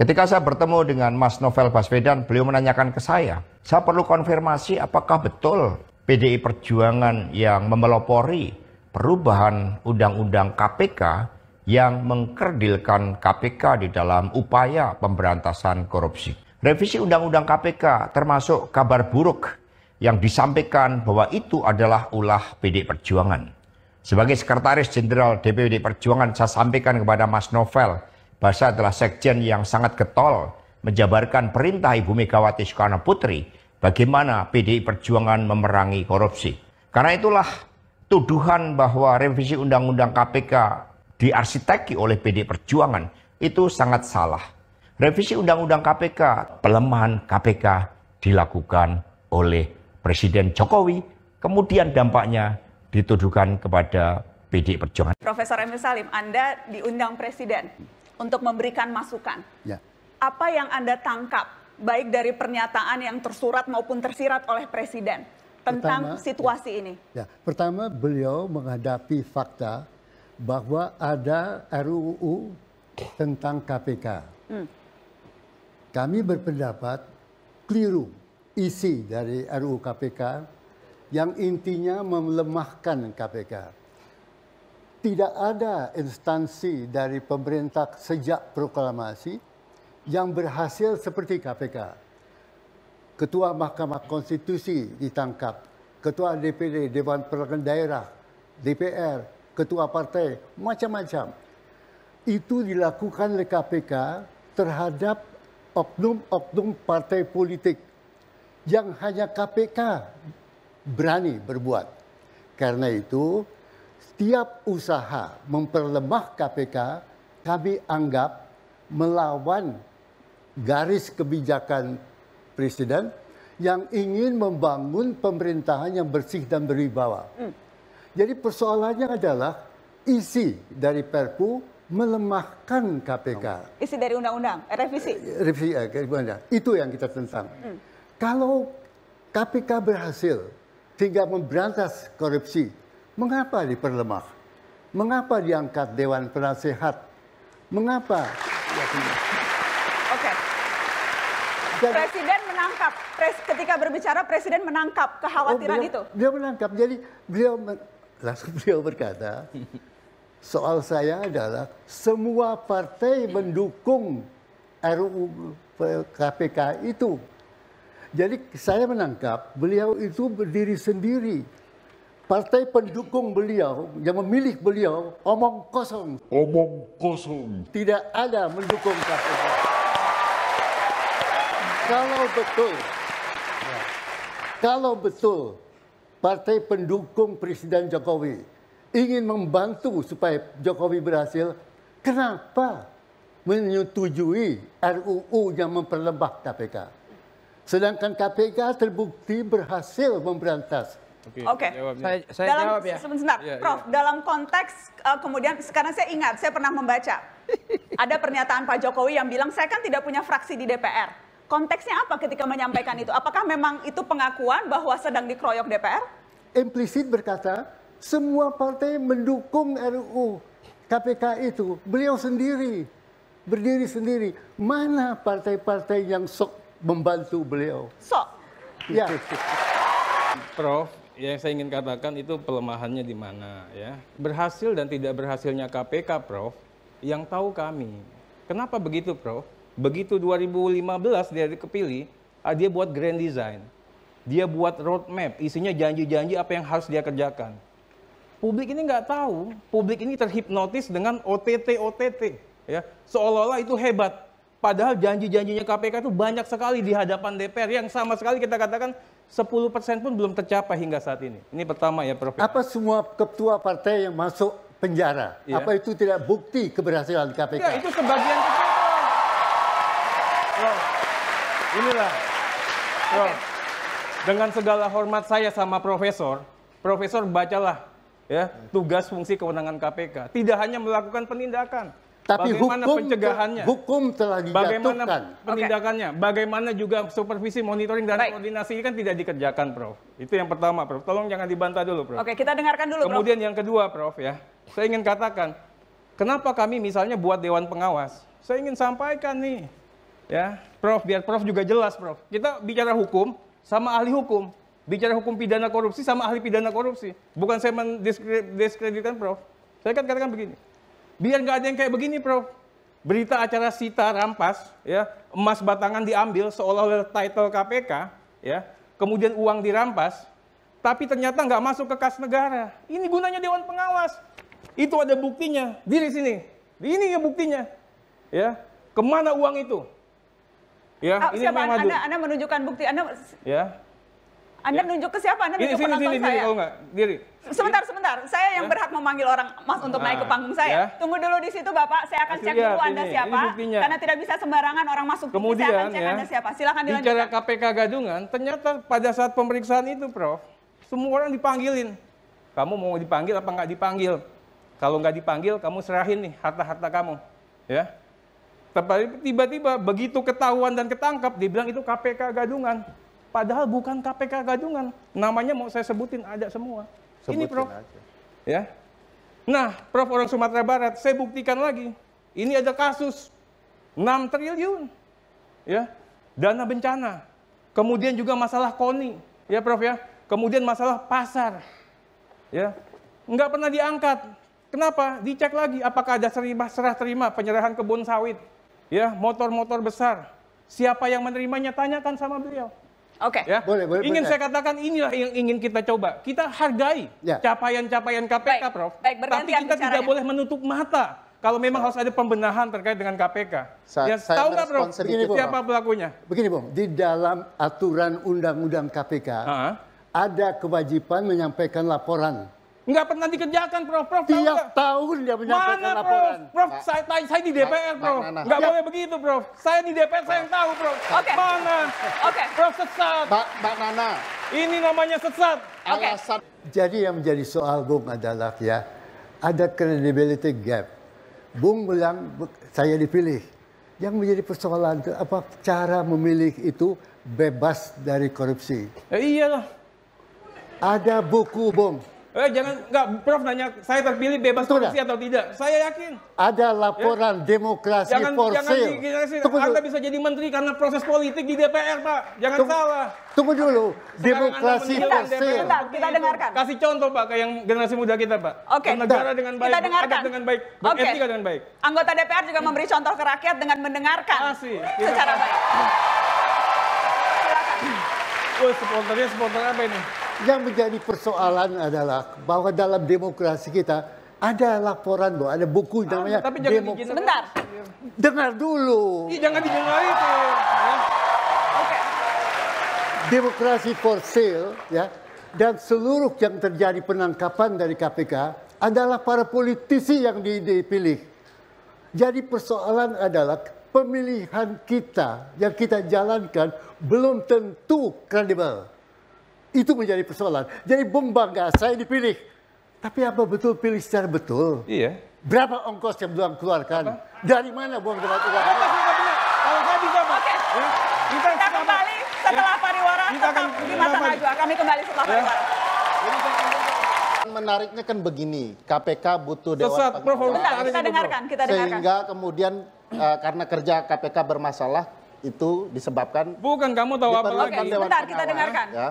Ketika saya bertemu dengan Mas Novel Baswedan, beliau menanyakan ke saya perlu konfirmasi apakah betul PDI Perjuangan yang memelopori perubahan Undang-Undang KPK yang mengkerdilkan KPK di dalam upaya pemberantasan korupsi. Revisi Undang-Undang KPK termasuk kabar buruk yang disampaikan bahwa itu adalah ulah PDI Perjuangan. Sebagai Sekretaris Jenderal DPD Perjuangan, saya sampaikan kepada Mas Novel bahwa saya adalah sekjen yang sangat getol menjabarkan perintah Ibu Megawati Soekarno Putri bagaimana PDI Perjuangan memerangi korupsi. Karena itulah tuduhan bahwa revisi Undang-Undang KPK diarsiteki oleh PDI Perjuangan itu sangat salah. Revisi Undang-Undang KPK, pelemahan KPK dilakukan oleh Presiden Jokowi, kemudian dampaknya dituduhkan kepada PDI Perjuangan. Profesor Emil Salim, Anda diundang Presiden untuk memberikan masukan. Ya. Apa yang Anda tangkap, baik dari pernyataan yang tersurat maupun tersirat oleh Presiden tentang situasi ini? Ya. Pertama, beliau menghadapi fakta bahwa ada RUU tentang KPK. Kami berpendapat keliru isi dari RUU KPK yang intinya melemahkan KPK. Tidak ada instansi dari pemerintah sejak proklamasi yang berhasil seperti KPK. Ketua Mahkamah Konstitusi ditangkap, Ketua DPD, Dewan Perwakilan Daerah, DPR, Ketua Partai, macam-macam. Itu dilakukan oleh KPK terhadap oknum-oknum partai politik yang hanya KPK berani berbuat. Karena itu, setiap usaha memperlemah KPK, kami anggap melawan garis kebijakan Presiden yang ingin membangun pemerintahan yang bersih dan berwibawa. Jadi persoalannya adalah isi dari Perpu melemahkan KPK. Isi dari undang-undang, revisi? Revisi, itu yang kita tentang. Kalau KPK berhasil sehingga memberantas korupsi, mengapa diperlemah? Mengapa diangkat Dewan Penasehat? Mengapa? Oke. Presiden menangkap, ketika berbicara Presiden menangkap kekhawatiran itu? Dia menangkap, jadi langsung beliau berkata, soal saya adalah semua partai mendukung RUU KPK itu. Jadi saya menangkap beliau itu berdiri sendiri. Partai pendukung beliau yang memilih beliau omong kosong. Omong kosong. Tidak ada mendukung KPK. Kalau betul partai pendukung Presiden Jokowi ingin membantu supaya Jokowi berhasil, kenapa menyetujui RUU yang memperlemah KPK? Sedangkan KPK terbukti berhasil memberantas. Oke. Saya jawab ya. Sebentar, Prof. Dalam konteks kemudian sekarang saya ingat, saya pernah membaca ada pernyataan Pak Jokowi yang bilang saya kan tidak punya fraksi di DPR. Konteksnya apa ketika menyampaikan itu? Apakah memang itu pengakuan bahwa sedang dikeroyok DPR? Implisit berkata semua partai mendukung RUU KPK itu. Beliau sendiri berdiri sendiri. Mana partai-partai yang sok membantu beliau? Sok. Ya. Prof, yang saya ingin katakan itu pelemahannya di mana ya. Berhasil dan tidak berhasilnya KPK, Prof, yang tahu kami. Kenapa begitu, Prof? Begitu 2015 dia kepilih, dia buat grand design. Dia buat roadmap, isinya janji-janji apa yang harus dia kerjakan. Publik ini nggak tahu, publik ini terhipnotis dengan OTT, ya. Seolah-olah itu hebat. Padahal janji-janjinya KPK itu banyak sekali di hadapan DPR yang sama sekali kita katakan 10% pun belum tercapai hingga saat ini. Ini pertama ya, Prof. Apa semua ketua partai yang masuk penjara? Ya. Apa itu tidak bukti keberhasilan KPK? Ya, itu sebagian kecil. Prof, inilah, Prof. Dengan segala hormat saya sama Profesor bacalah ya tugas fungsi kewenangan KPK. Tidak hanya melakukan penindakan, tapi bagaimana pencegahannya, hukum telah dijatuhkan. Bagaimana penindakannya, bagaimana juga supervisi, monitoring dan koordinasi kan tidak dikerjakan, Prof. Itu yang pertama, Prof. Tolong jangan dibantah dulu, Prof. Oke, kita dengarkan dulu, Prof. Kemudian yang kedua, Prof, ya, saya ingin katakan, kenapa kami misalnya buat Dewan Pengawas? Saya ingin sampaikan nih, Ya, Prof, biar Prof juga jelas, Prof. Kita bicara hukum sama ahli hukum. Bicara hukum pidana korupsi sama ahli pidana korupsi. Bukan saya mendiskreditkan, Prof. Saya kan katakan begini. Biar nggak ada yang kayak begini, Prof. Berita acara sita rampas, ya, emas batangan diambil seolah-olah title KPK, ya, kemudian uang dirampas, tapi ternyata nggak masuk ke kas negara. Ini gunanya Dewan Pengawas. Itu ada buktinya. Di sini. Ini ya buktinya. Ya, kemana uang itu? Ya, ini siapa memang Anda menunjukkan bukti Anda? Ya. Anda nunjuk ke siapa? Anda nunjuk penonton saya. Kalau nggak, diri. Sebentar. Saya yang berhak memanggil orang Mas untuk naik ke panggung saya. Tunggu dulu di situ, Bapak. Saya akan cek dulu Anda siapa. Karena tidak bisa sembarangan orang masuk. Kemudian, saya akan cek Anda siapa. Silakan dilanjutkan. Bicara KPK Gadungan, ternyata pada saat pemeriksaan itu, Prof, semua orang dipanggilin. Kamu mau dipanggil apa nggak dipanggil? Kalau nggak dipanggil, kamu serahin nih harta-harta kamu. Ya. Tiba-tiba begitu ketahuan dan ketangkap, dibilang itu KPK Gadungan. Padahal bukan KPK Gadungan. Namanya mau saya sebutin, ada semua. Ini, Prof. Aja. Ya. Nah, Prof, orang Sumatera Barat, saya buktikan lagi. Ini ada kasus 6 triliun. Ya. Dana bencana. Kemudian juga masalah KONI. Ya, Prof, ya. Kemudian masalah pasar. Ya. Nggak pernah diangkat. Kenapa? Dicek lagi apakah ada serah terima penyerahan kebun sawit. Ya, motor-motor besar. Siapa yang menerimanya? Tanyakan sama beliau. Oke. Ya. Boleh, Saya katakan inilah yang ingin kita coba. Kita hargai capaian-capaian KPK, Prof. Baik, tapi kita tidak boleh menutup mata kalau memang harus ada pembenahan terkait dengan KPK. Saya tahu nggak, Prof? sedikit, Siapa pelakunya? Begini, Bung, di dalam aturan undang-undang KPK ada kewajiban menyampaikan laporan. Nggak pernah dikerjakan, Prof. Prof, Tiap tahun dia menyampaikan mana, laporan. Prof? Saya di DPR, Prof. Nggak boleh begitu, Prof. Saya di DPR, saya yang tahu, Prof. Oke. Mana? Oke. Prof, sesat. Mbak Nana, Ini namanya sesat. Oke. alasan Jadi yang menjadi soal Bung adalah ya ada credibility gap. Bung bilang saya dipilih. Yang menjadi persoalan itu apa cara memilih itu bebas dari korupsi. Iyalah. Ada buku, Bung. Enggak, Prof nanya saya terpilih bebas Betul korupsi atau tidak. Saya yakin. Ada laporan demokrasi for sale. Anda bisa jadi menteri karena proses politik di DPR, Pak. Jangan salah. Tunggu dulu. Sekarang Demokrasi Anda for meninggalkan sale. Sebentar, kita dengarkan. Kasih contoh, Pak, ke yang generasi muda kita, Pak. Oke. Bernegara dengan baik, Kita dengarkan. beradab dengan baik, beretika dengan baik. Anggota DPR juga memberi contoh ke rakyat dengan mendengarkan Kasih. secara baik. Silakan. Supporter apa ini? Yang menjadi persoalan adalah bahwa dalam demokrasi kita ada laporan, bahwa ada buku namanya tapi jangan digeneralisir. Sebentar. Dengar dulu. Jangan digeneralisir. Ya. Oke. Demokrasi for sale ya, dan seluruh yang terjadi penangkapan dari KPK adalah para politisi yang dipilih. Jadi persoalan adalah pemilihan kita yang kita jalankan belum tentu kredibel. Itu menjadi persoalan. Jadi Bung bangga, saya dipilih. Tapi apa betul pilih secara betul? Iya. Berapa ongkos yang Bung keluarkan? Dari mana Bung dapat uang? Kalau saya bisa, Pak. Oke. Ya. Kita kembali setelah pariwara. Tetap di Mata Najwa. Kami kembali setelah pariwara. menariknya kan begini, KPK butuh Dewan Sesat, Prof. Pengawas. Bentar, kita dengarkan. Sehingga kemudian karena kerja KPK bermasalah itu disebabkan Bukan, kamu tahu apa diperlukan lagi? Dewan Sebentar, kita Pengawas, dengarkan. ya.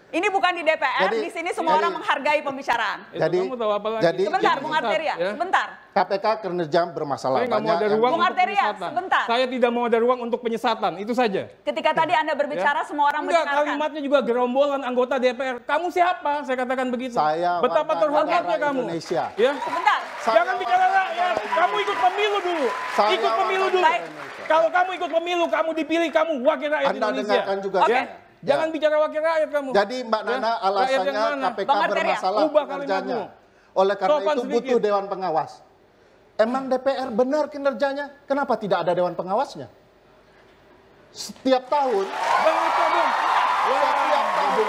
Ini bukan di DPR, Jadi- di sini semua jadi- orang menghargai pembicaraan. Kamu tahu apa lagi? jadi- Sebentar, jadi- Bung Arteria, ya. sebentar. KPK kinerja bermasalah. Saya nggak mau ada Banyak ruang Bung untuk Arteria, penyesatan. sebentar. Saya tidak mau ada ruang untuk penyesatan, itu saja. Ketika tadi Anda berbicara, semua orang Enggak, mendengarkan. kalimatnya juga gerombolan anggota DPR. Kamu siapa? Saya katakan begitu. Saya Betapa warga terhormatnya negara kamu. Indonesia. Ya. Sebentar. Saya Jangan bicara warga rakyat. negara Kamu ikut pemilu dulu. Saya Ikut pemilu warga dulu. negara Indonesia. Kalau kamu ikut pemilu, kamu dipilih, kamu wakil rakyat Anda Indonesia. dengarkan juga. Oke. Ya. Jangan bicara wakil rakyat kamu. Jadi Mbak Ya. Nana Rakyat yang alasannya mana? KPK Bang Arteria, bermasalah ubah kinerjanya. kalimatmu. Oleh karena Sopan itu sedikit. butuh Dewan Pengawas. Emang DPR benar kinerjanya? Kenapa tidak ada Dewan Pengawasnya? Setiap tahun, Bang, itu, Bung. setiap tahun,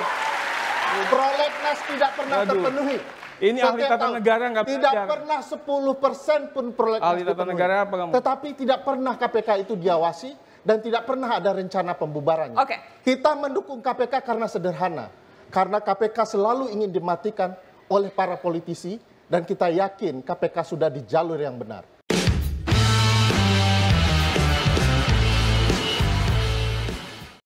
prolegnas tidak pernah Aduh. terpenuhi. Ini ahli Setiap tata tahun. negara nggak Tidak belajar. pernah 10% pun prolegnas Ahli tata dipenuhi. negara apa kamu? Tetapi tidak pernah KPK itu diawasi dan tidak pernah ada rencana pembubarannya. Oke. Kita mendukung KPK karena sederhana. Karena KPK selalu ingin dimatikan oleh para politisi dan kita yakin KPK sudah di jalur yang benar.